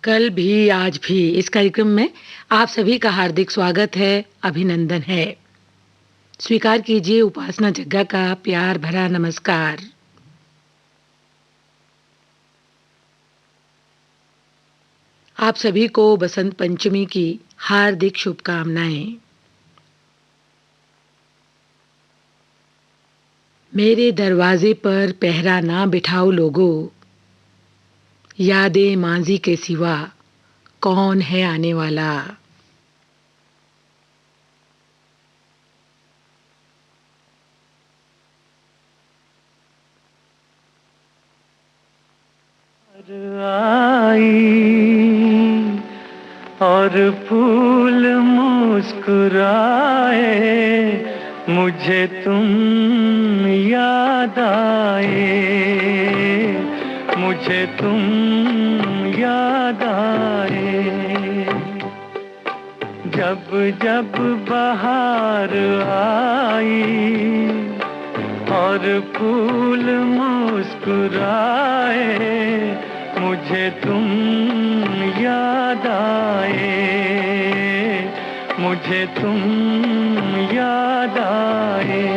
कल भी आज भी इस कार्यक्रम में आप सभी का हार्दिक स्वागत है, अभिनंदन है। स्वीकार कीजिए उपासना जग्गा का प्यार भरा नमस्कार। आप सभी को बसंत पंचमी की हार्दिक शुभकामनाएं। मेरे दरवाजे पर पहरा ना बिठाओ लोगों, यादें मांझी के सिवा कौन है आने वाला। आई और फूल मुस्कुराए, मुझे तुम याद आए, मुझे तुम याद आए। जब जब बहार आई और फूल मुस्कुराए, मुझे तुम याद आए, मुझे तुम याद आए।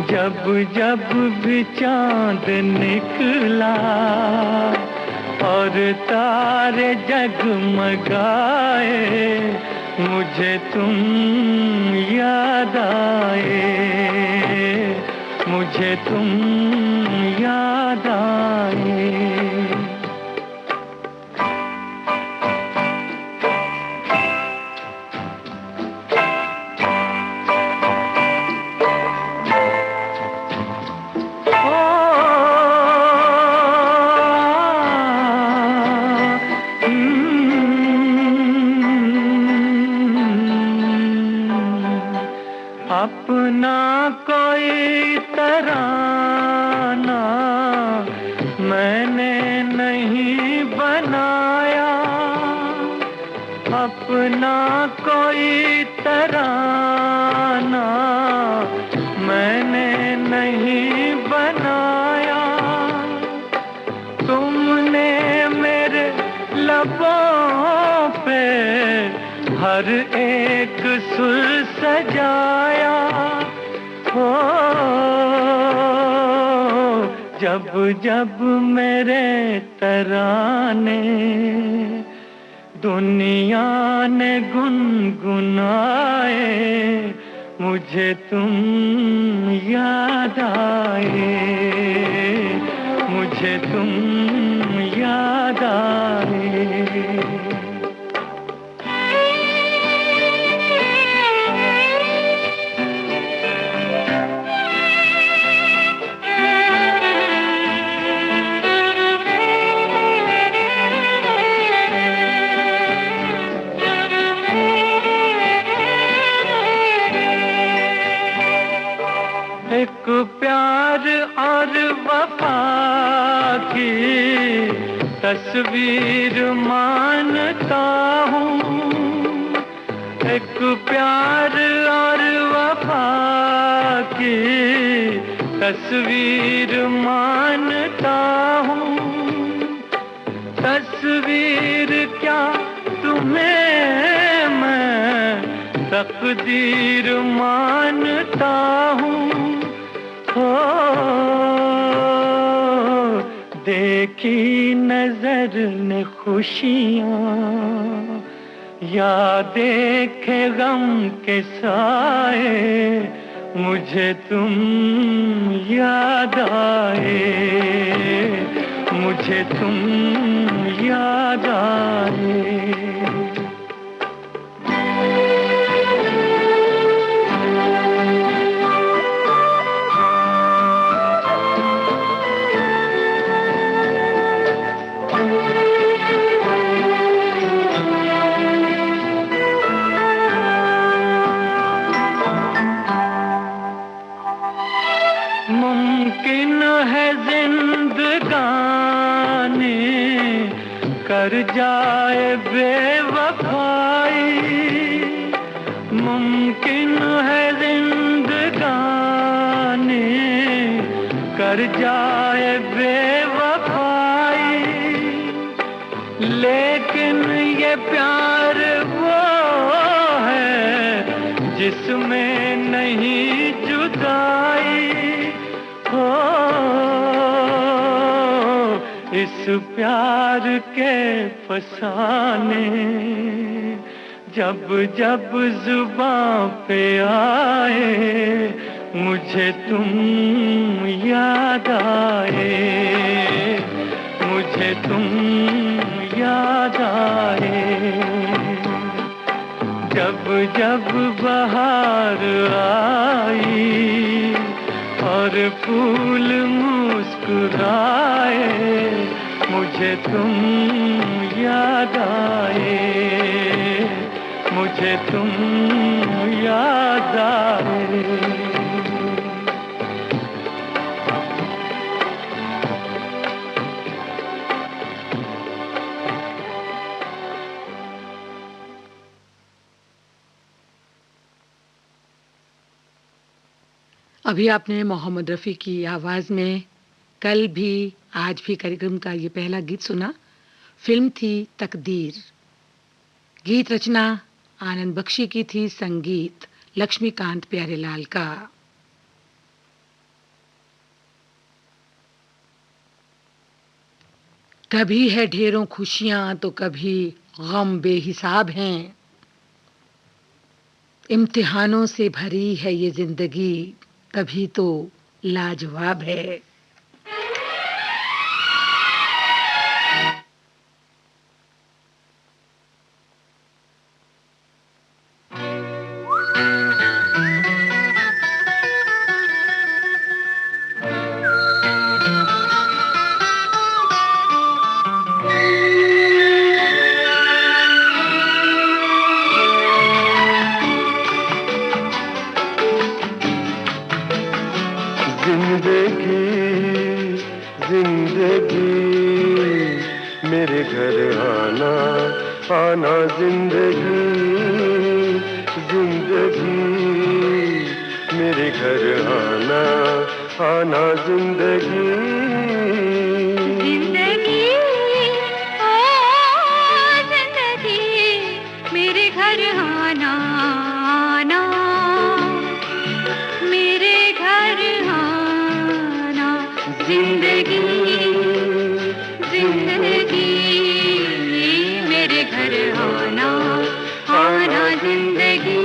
जब जब भी चांद निकला और तारे जगमगाए, मुझे तुम याद आए, मुझे तुम याद आए। अपना कोई तराना मैंने नहीं बनाया, अपना कोई तराना मैंने नहीं बनाया। तुमने मेरे लबों पे हर एक सुर सजाया। हो जब जब मेरे तराने दुनिया ने गुनगुनाए, मुझे तुम याद आए, मुझे तुम याद आए। एक प्यार और वफा की तस्वीर मानता हूँ, एक प्यार और वफा की तस्वीर मानता हूँ। तस्वीर क्या तुम्हें मैं तकदीर मानता हूँ। हो देखी नजर ने खुशियाँ या देखे गम के साए, मुझे तुम याद आए, मुझे तुम याद आए। मुमकिन है जिंदगानी कर जाए बेवफाई, मुमकिन है जिंदगानी कर जाए बेवफाई। ये प्यार वो है जिसमें नहीं जुदाई हो। इस प्यार के फसाने जब जब जुबां पे आए मुझे तुम याद आए, मुझे तुम याद आए। जब जब बहार आई और फूल मुस्कुराए मुझे तुम याद आए, मुझे तुम याद आए। अभी आपने मोहम्मद रफ़ी की आवाज़ में कल भी आज भी कार्यक्रम का ये पहला गीत सुना। फिल्म थी तकदीर। गीत रचना आनंद बख्शी की थी, संगीत लक्ष्मीकांत प्यारेलाल का। कभी है ढेरों खुशियां तो कभी गम बेहिसाब हैं, इम्तिहानों से भरी है ये जिंदगी तभी तो लाजवाब है। मेरे घर आना आना जिंदगी जिंदगी, मेरे घर आना आना जिंदगी जिंदगी ओ जिंदगी, मेरे घर आना आना, मेरे घर आना जिंदगी जिंदगी, मेरे घर आना आना जिंदगी।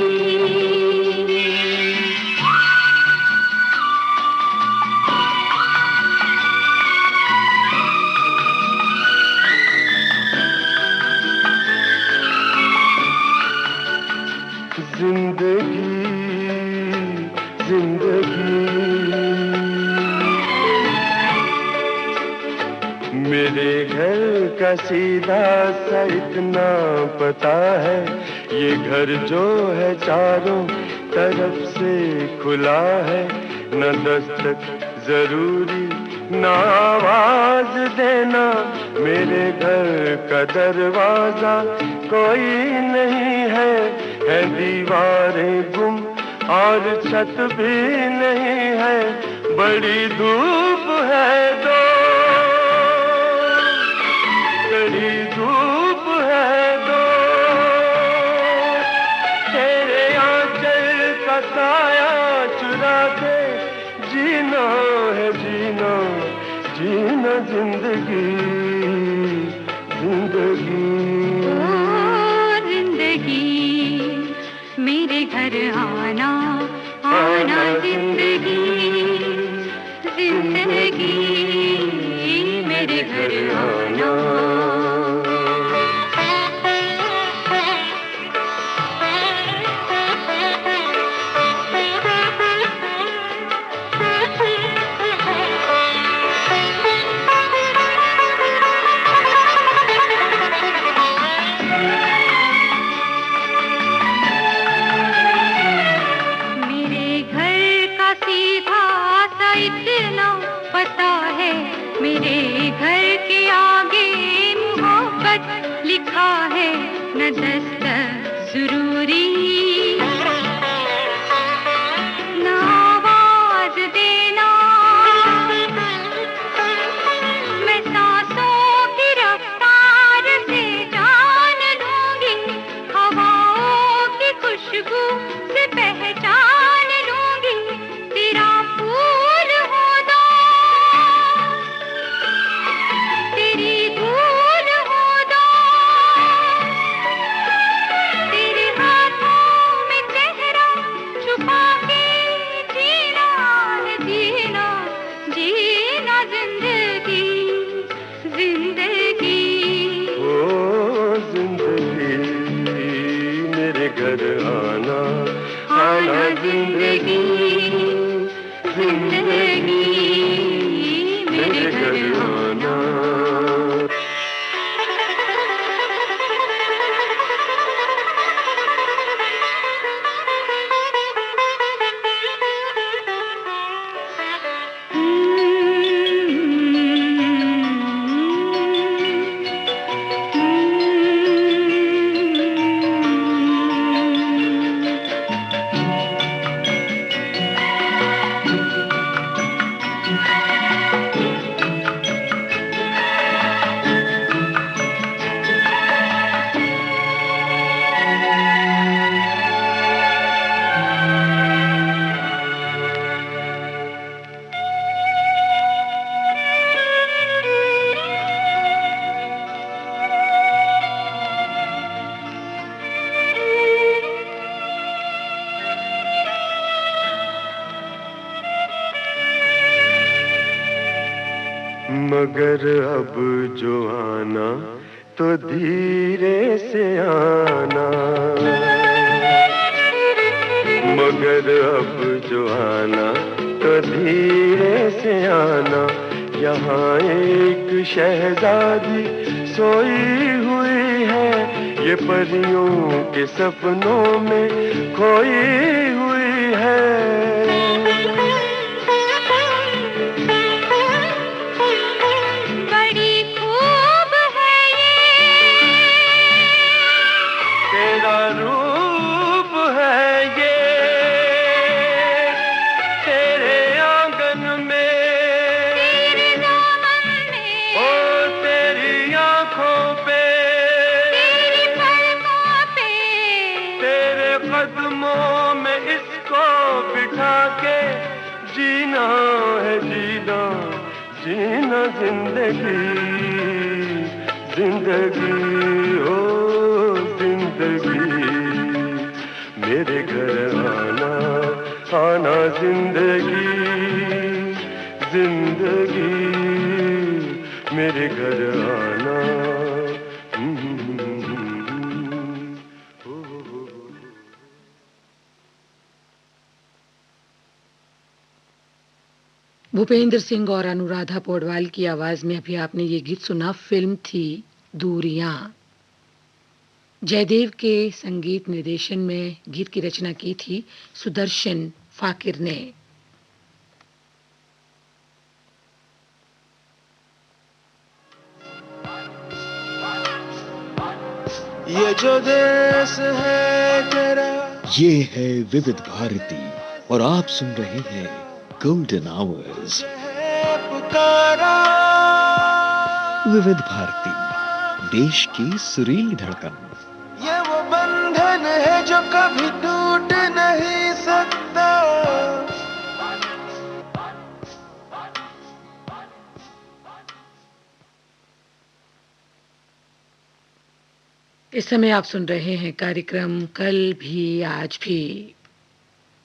जिंदगी जिंदगी, मेरे घर का सीधा सा इतना पता है, ये घर जो है चारों तरफ से खुला है, न दस्तक जरूरी न आवाज देना, मेरे घर का दरवाजा कोई नहीं है, है दीवारें गुम और छत भी नहीं है, बड़ी धूप है तो बड़ी धूप है तो, तेरे आंचल का साया चुरा के जीना है जीना जीना जिंदगी जिंदगी ओ जिंदगी, मेरे घर आना आना जिंदगी जिंदगी, मेरे घर आना। इतना पता है, मेरे घर के आगे मोहब्बत लिखा है, न दस्तक जरूरी न आवाज देना, मैं सांसों की रफ्तार से जान लूं, जिंदगी। ओ जिंदगी मेरे घर आना, आना जिंदगी, जिंदगी मेरे घर आना। मगर अब जो आना तो धीरे से आना, मगर अब जो आना तो धीरे से आना। यहाँ एक शहजादी सोई हुई है, ये परियों के सपनों में खोई हुई है। कदमों में इसको बिठा के जीना है, जीना जीना जिंदगी, जिंदगी ओ जिंदगी मेरे घर आना, आना जिंदगी, जिंदगी मेरे घर आना। भूपेंद्र सिंह और अनुराधा पौडवाल की आवाज में अभी आपने ये गीत सुना। फिल्म थी दूरियां। जयदेव के संगीत निर्देशन में गीत की रचना की थी सुदर्शन फाकिर ने। ये जो देश है तेरा, ये है विविध भारती और आप सुन रहे हैं गोल्डन आवर्स। विविध भारती, देश की सुरीली धड़कन। ये वो बंधन है जो कभी टूट नहीं सकता। इस समय आप सुन रहे हैं कार्यक्रम कल भी आज भी।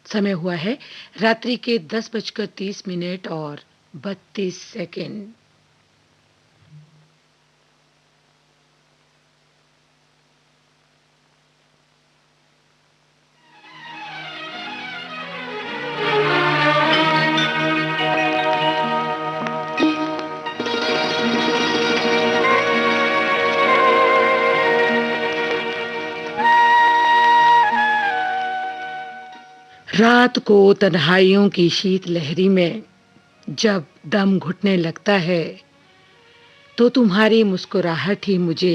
समय हुआ है रात्रि के 10:30 और 32 सेकंड। रात को तन्हाइयों की शीत लहरी में जब दम घुटने लगता है तो तुम्हारी मुस्कुराहट ही मुझे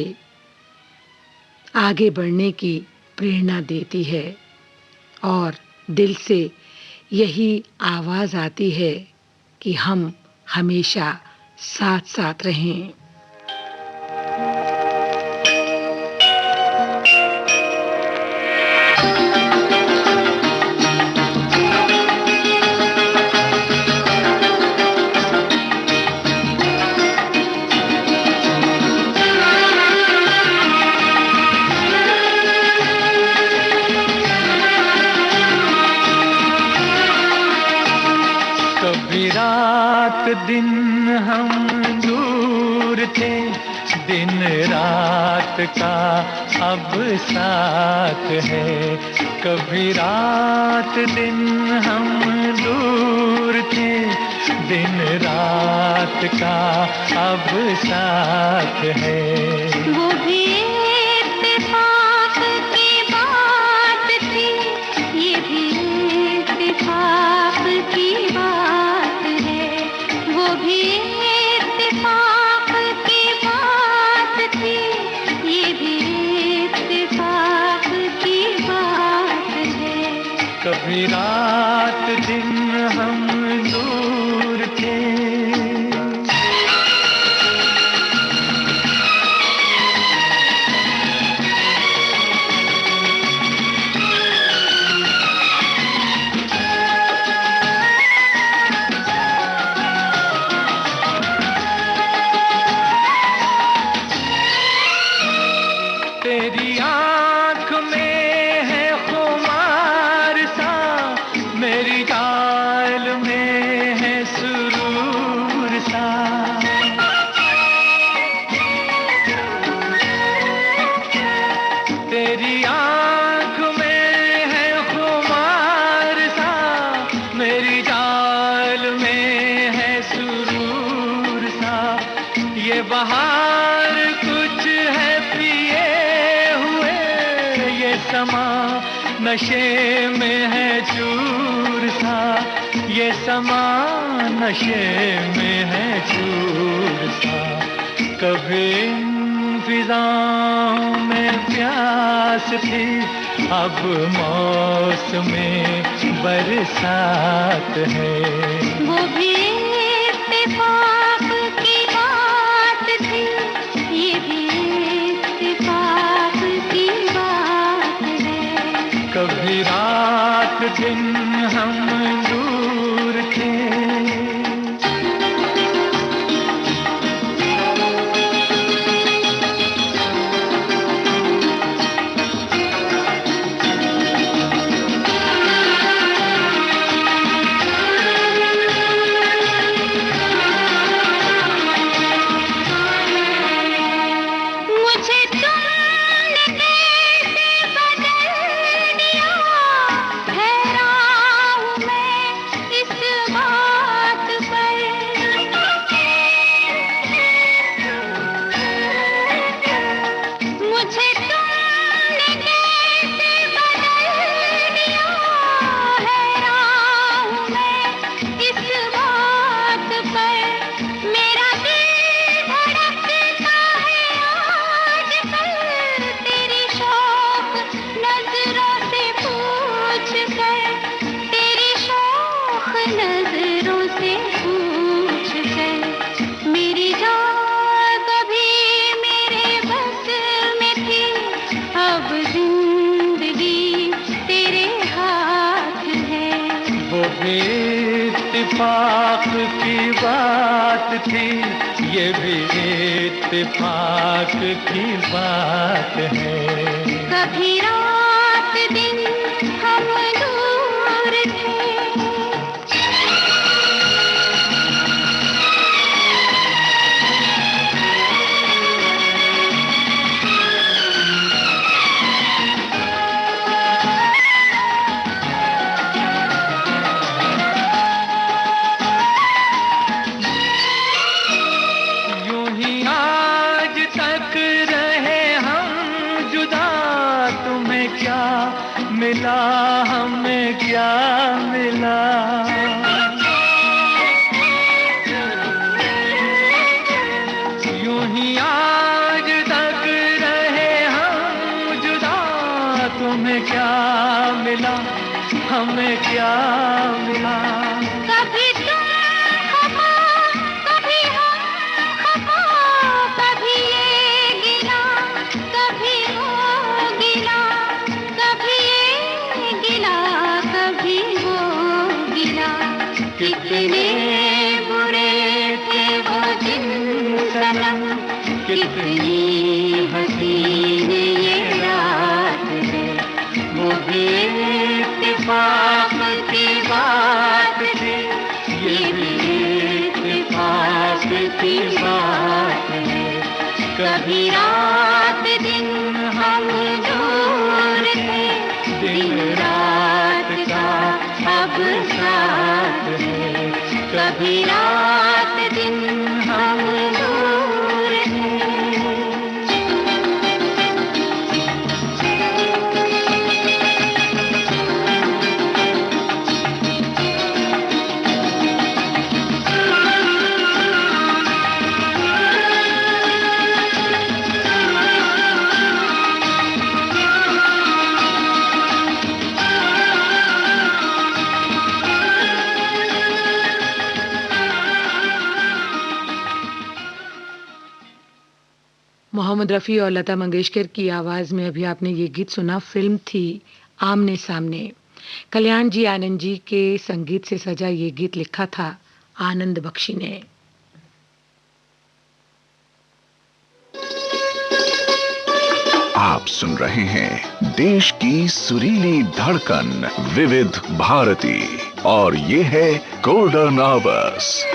आगे बढ़ने की प्रेरणा देती है और दिल से यही आवाज आती है कि हम हमेशा साथ साथ रहें। रात दिन हम दूर दिन रात का अब साथ है। कभी रात दिन हम दूर थे, दिन रात का अब साथ है। वो भी इत्तेफाक की बात थी, ये भी इत्तेफाक की बात है। वो भी इत्तेफाक की बात थी, ये भी इत्तेफाक की बात है। कभी रात दिन हम दूर थे। तेरी आँख में है खुमार सा, मेरी गाल में है सुरूर सा। तेरी आँख में है खुमार सा, मेरी गाल में है सुरूर सा। ये बहार कुछ है पिए हुए, ये समा नशे में है चूर सा। ये समा नशे में है चूर सा। कभी इन फिजाओं में प्यास थी, अब मौसमें बरसात है। वो भी इत्तेफाक की बात थी, ये भी इत्तेफाक की बात है। कभी रात दिन हम दूर थे। मुझे तुमने कैसे बदल दिया, हैरान हूँ मैं इस बात पर। मुझे तुमने कैसे बदल दिया, हैरान हूँ मैं इस बात पर। मेरा दिल धड़कता है आजकल, तेरी शौक नजरों से पूछ कर। तेरी शौक नजरों से पूछ कर। मेरी जान कभी मेरे बस में थी, अब जिंदगी तेरे हाथ है। वो भी इत्तेफाक की बात थी, ये भी इत्तेफाक की बात है। कभी रात दिन हम दूर थे। यूं ही आज तक रहे हम जुदा, तुम्हें क्या मिला हमें क्या मिला। यूं ही आज तक रहे हम जुदा, तुम्हें क्या मिला हमें क्या मिला। कभी तुम खफा, कभी हम खफा, कभी ये गिला, कभी वो गिला, कभी ये गिला, कभी वो गिला। कितने बुरे थे वो दिन सनम, कितनी हसीन ये रात है। वो भी इत्तेफाक की बात थी, ये भी इत्तेफाक की बात है। कभी रात दिन हम दूर थे, दिन रात का अब साथ है। कभी रात दिन हम दूर थे। मोहम्मद रफ़ी और लता मंगेशकर की आवाज में अभी आपने ये गीत सुना। फिल्म थी आमने सामने। कल्याण जी आनंद जी के संगीत से सजा ये गीत लिखा था आनंद बख्शी ने। आप सुन रहे हैं देश की सुरीली धड़कन विविध भारती और ये है गोल्डन आवर्स।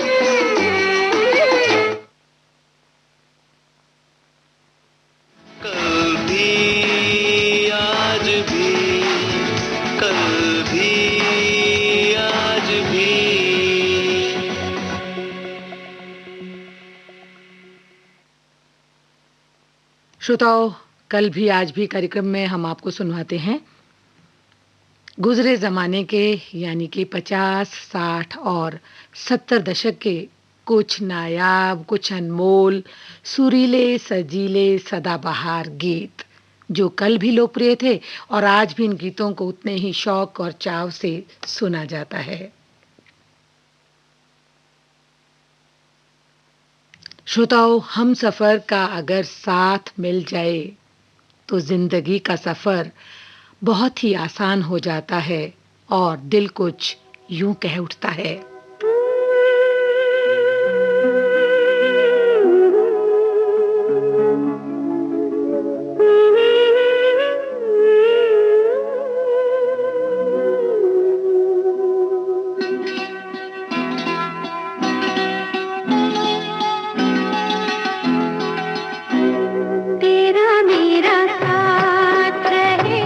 श्रोताओं, कल भी आज भी कार्यक्रम में हम आपको सुनवाते हैं गुजरे जमाने के यानी कि 50, 60 और 70 दशक के कुछ नायाब, कुछ अनमोल, सुरीले, सजीले, सदाबहार गीत जो कल भी लोकप्रिय थे और आज भी इन गीतों को उतने ही शौक और चाव से सुना जाता है। श्रोताओं, हम सफर का अगर साथ मिल जाए तो जिंदगी का सफर बहुत ही आसान हो जाता है और दिल कुछ यूं कह उठता है। तेरा मेरा साथ रहे,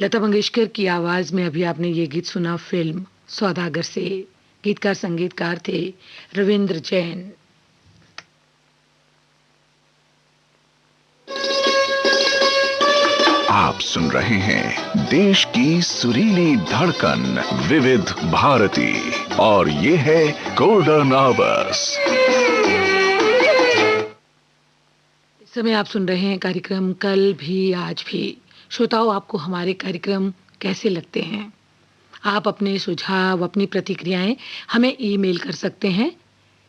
लता मंगेशकर की आवाज में अभी आपने ये गीत सुना फिल्म सौदागर से। गीतकार संगीतकार थे रविंद्र जैन। आप सुन रहे हैं देश की सुरीली धड़कन विविध भारती और ये है गोल्डन आवर्स। इस समय आप सुन रहे हैं कार्यक्रम कल भी आज भी। श्रोताओं, आपको हमारे कार्यक्रम कैसे लगते हैं? आप अपने सुझाव, अपनी प्रतिक्रियाएं हमें ईमेल कर सकते हैं।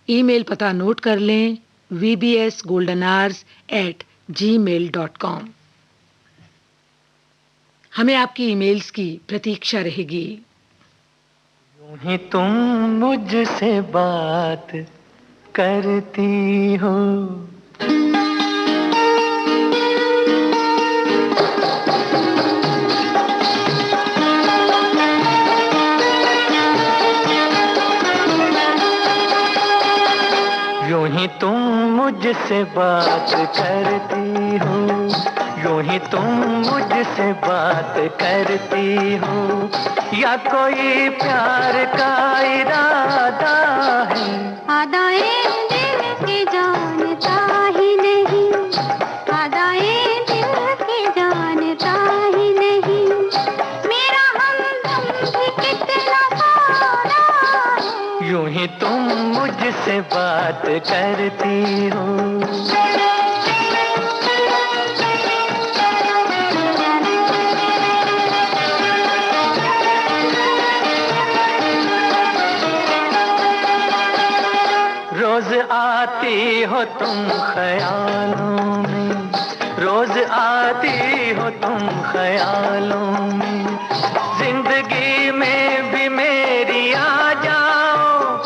ईमेल पता नोट कर लें, vbsgoldenhours@gmail.com। हमें आपकी ईमेल्स की प्रतीक्षा रहेगी। यूं ही तुम मुझसे बात करती हो, यूं ही तुम मुझसे बात करती हो, यूं ही तुम मुझसे बात करती हो, या कोई प्यार का इरादा है? आदाए दिल के जानता ही नहीं, आदाए दिल के जानता ही नहीं, मेरा हमदम भी कितना सारा है। यूं ही तुम मुझसे बात करती हो। रोज आती हो तुम ख्यालों में, रोज आती हो तुम ख्यालों में, जिंदगी में भी मेरी आ जाओ,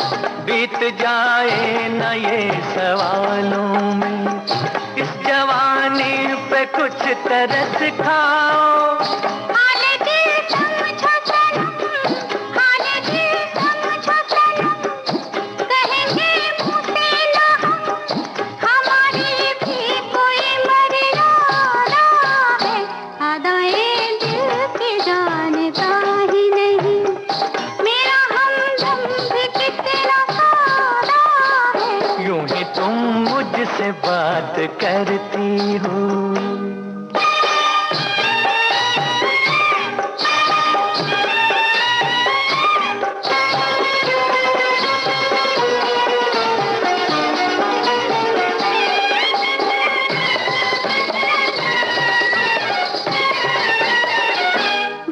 बीत जाए न ये सवालों में, इस जवानी पे कुछ तरस खाओ। से बात करती हूँ।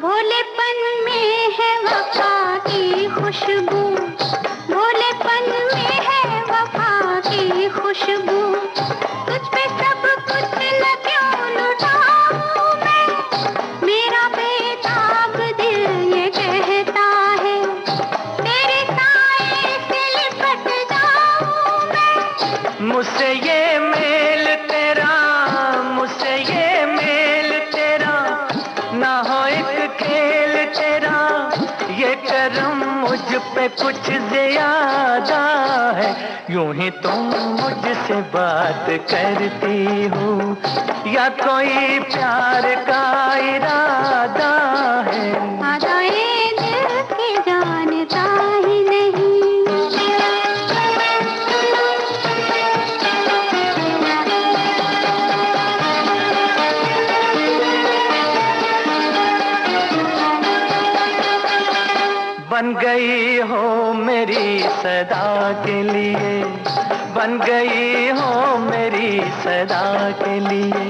भोलेपन में है वफा की खुशबू, भोलेपन में है वफा की खुशबू, तुझ पे सब कुछ न क्यों लुटाऊं मैं, मेरा बेताब दिल ये कहता है, तेरे साए से लिपट जाऊं मैं। मुझसे ये मेल तेरा, मुझसे ये मेल तेरा, ना हो एक खेल तेरा, ये करम मुझ पे कुछ ज्यादा है। यूं ही तुम मुझसे बात करती हो, या कोई प्यार का इरादा है? आदाए दिल के जानता ही नहीं। बन गई हो मेरी सदा के लिए, बन गई हो मेरी सदा के लिए,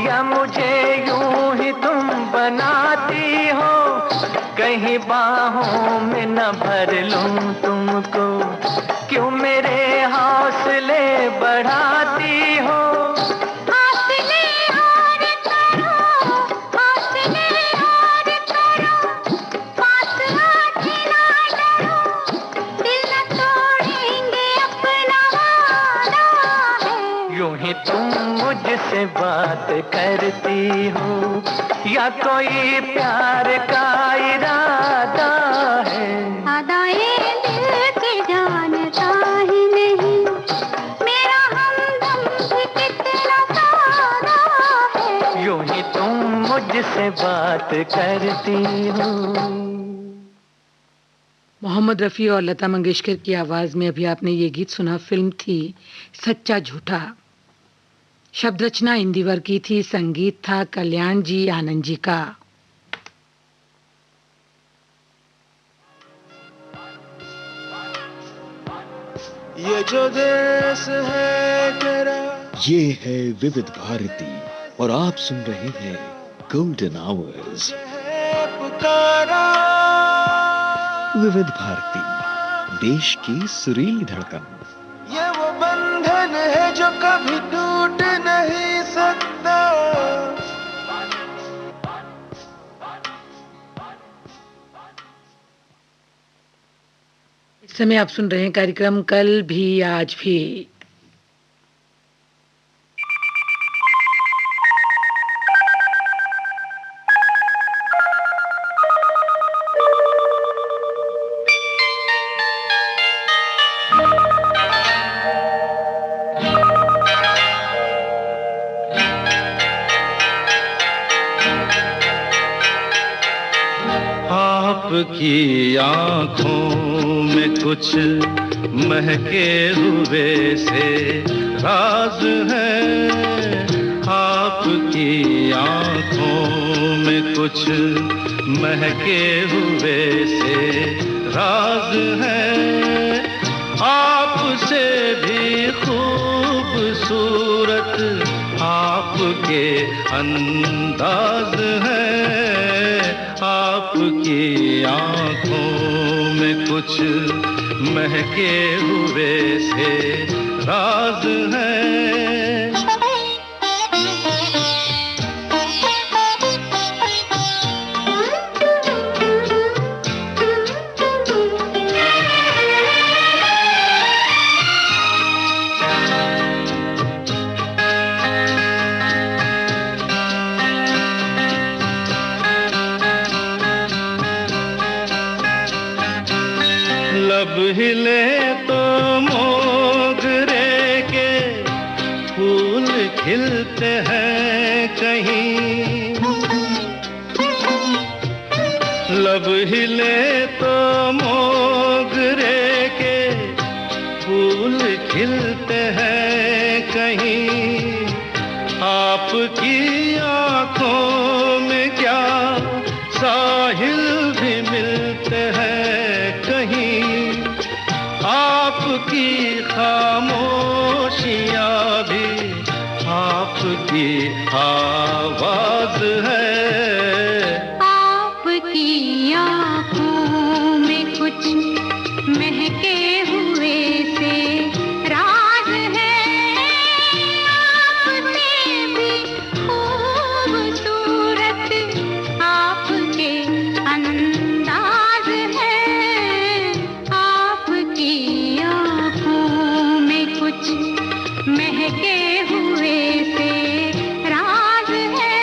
या मुझे यूं ही तुम बनाती हो, कहीं बाहों में न भर लूं तुमको, क्यों मेरे हौसले बढ़ाती हो? तुम मुझसे बात करती हो, या कोई प्यार का इरादा है? आदाए दिल के जानता ही नहीं, मेरा हमदम भी कितना सादा है। यूं ही तुम मुझसे मुझसे बात करती हो। मोहम्मद रफ़ी और लता मंगेशकर की आवाज में अभी आपने ये गीत सुना। फिल्म थी सच्चा झूठा। शब्द रचना इंदिवर की थी, संगीत था कल्याण जी आनंद जी का। ये जो देश है तेरा, ये है विविध भारती और आप सुन रहे हैं गोल्डन आवर्स। है पुकारा, विविध भारती, देश की सुरीली धड़कन। ये वो बंधन है जो कभी टूट नहीं सकता। इस समय आप सुन रहे हैं कार्यक्रम कल भी आज भी। आपकी आंखों में कुछ महके हुए से राज है। आपकी आंखों में कुछ महके हुए से राज है। आपसे भी खूबसूरत आपके अंदाज है। आपकी आंखों में कुछ महके हुए से राज है। लब हिले तो मोगरे के फूल खिलते हैं कहीं। लब हिले तो मोगरे के फूल खिलते हैं कहीं। आपकी आंखों में क्या साहिल भी मिलते हैं कहीं। आपकी खामोशियाँ भी आपकी आवाज है। आपकी आँखों में कुछ महके हुए से राज है। आपसे भी खूबसूरत आपके अंदाज है। आपकी आँखों में कुछ महके हुए से राज है।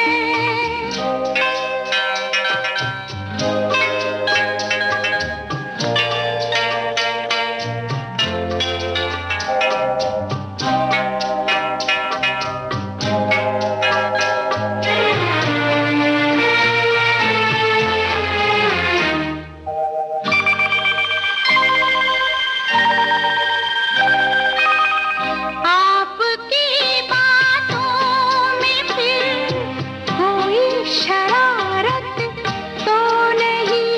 आपकी बातों में फिर कोई शरारत तो नहीं।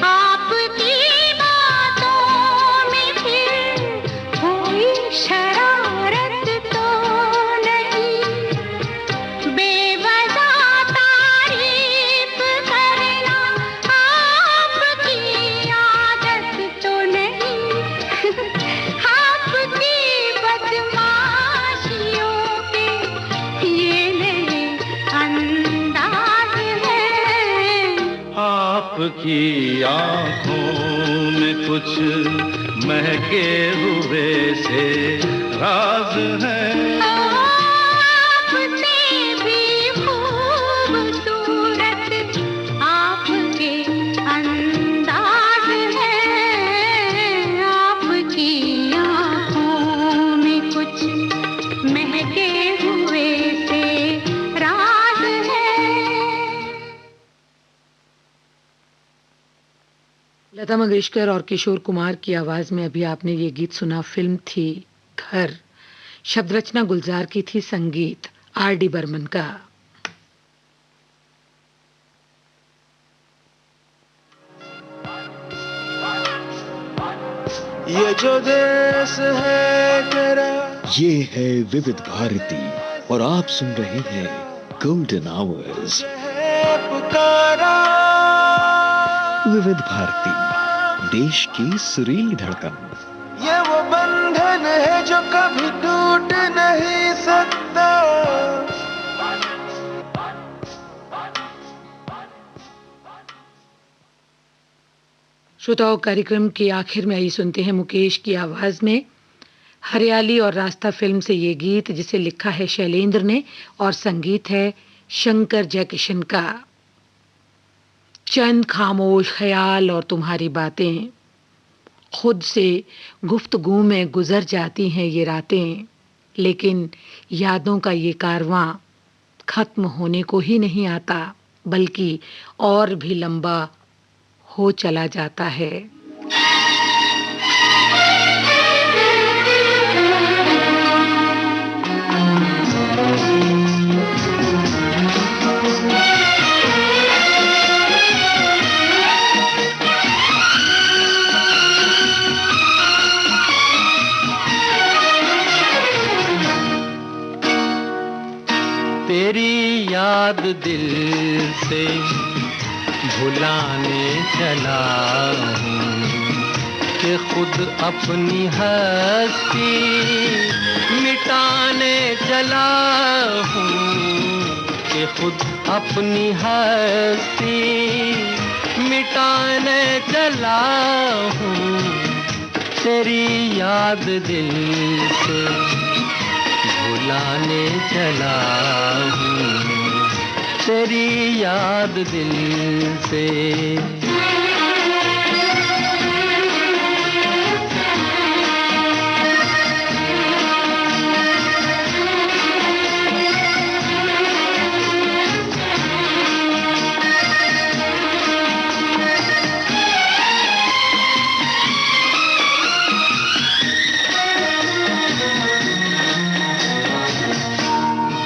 आपकी बातों में फिर कोई शरारत तो नहीं। बेवजह तारीफ करना आपकी आदत तो नहीं। आपकी बदमाशियों के ये नए अंदाज है। आपकी आंखों में कुछ महके हुए से राज है। आपसे भी खूबसूरत आपके अंदाज है। आपकी आँखों में कुछ महके हुए से लता मंगेशकर और किशोर कुमार की आवाज में अभी आपने ये गीत सुना। फिल्म थी घर। शब्द रचना गुलजार की थी, संगीत R.D. बर्मन का। ये जो देश है तेरा, ये है विविध भारती और आप सुन रहे हैं गोल्डन आवर्स। है पुकारा, विविध भारती, देश की सुरीली धड़कन। ये वो बंधन है जो कभी टूट नहीं सकता। श्रोताओं, कार्यक्रम के आखिर में आइए सुनते हैं मुकेश की आवाज में हरियाली और रास्ता फिल्म से ये गीत, जिसे लिखा है शैलेंद्र ने और संगीत है शंकर जयकिशन का। चंद खामोश ख्याल और तुम्हारी बातें, खुद से गुफ्तगू में गुजर जाती हैं ये रातें, लेकिन यादों का ये कारवां खत्म होने को ही नहीं आता, बल्कि और भी लंबा हो चला जाता है। तेरी याद दिल से भुलाने चला हूँ कि खुद अपनी हस्ती मिटाने चला हूँ, कि खुद अपनी हस्ती मिटाने चला हूँ। तेरी याद दिल से भुलाने चला हूँ, तेरी याद दिल से।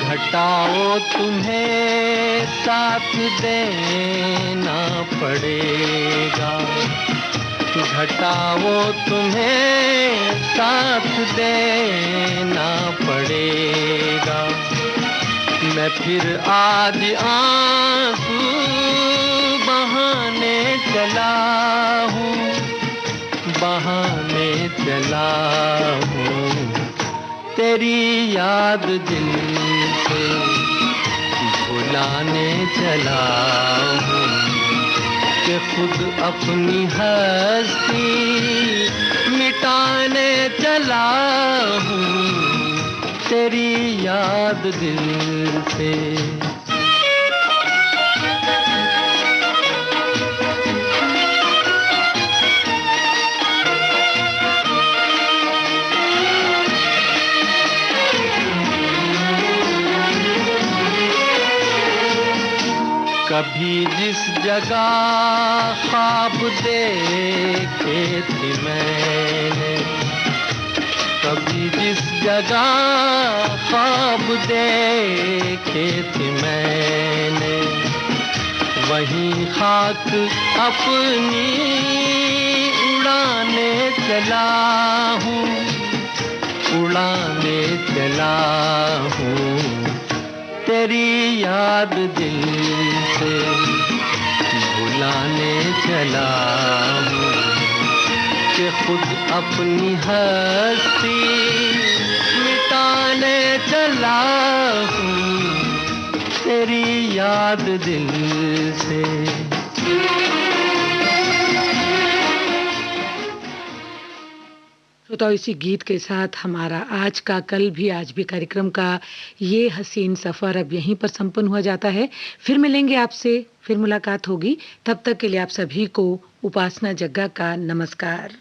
घटाओ तुम्हें साथ देना पड़ेगा, घटाओ तुम्हें साथ देना पड़ेगा। मैं फिर आज आंसू बहाने चला हूँ, बहाने चला हूँ। तेरी याद दिल से भुलाने चला हूँ, कि खुद अपनी हस्ती मिटाने चला हूँ। तेरी याद दिल से। कभी जिस जगह ख्वाब देखे थे मैंने, कभी जिस जगह ख्वाब देखे थे मैंने, वहीं खाक अपनी उड़ाने चला हूँ, उड़ाने चला हूँ। तेरी याद दिल से भुलाने चला हूँ, कि खुद अपनी हस्ती मिटाने चला हूँ। तेरी याद दिल से। तो इसी गीत के साथ हमारा आज का कल भी आज भी कार्यक्रम का ये हसीन सफर अब यहीं पर संपन्न हुआ जाता है। फिर मिलेंगे आपसे, फिर मुलाकात होगी। तब तक के लिए आप सभी को उपासना जग्गा का नमस्कार।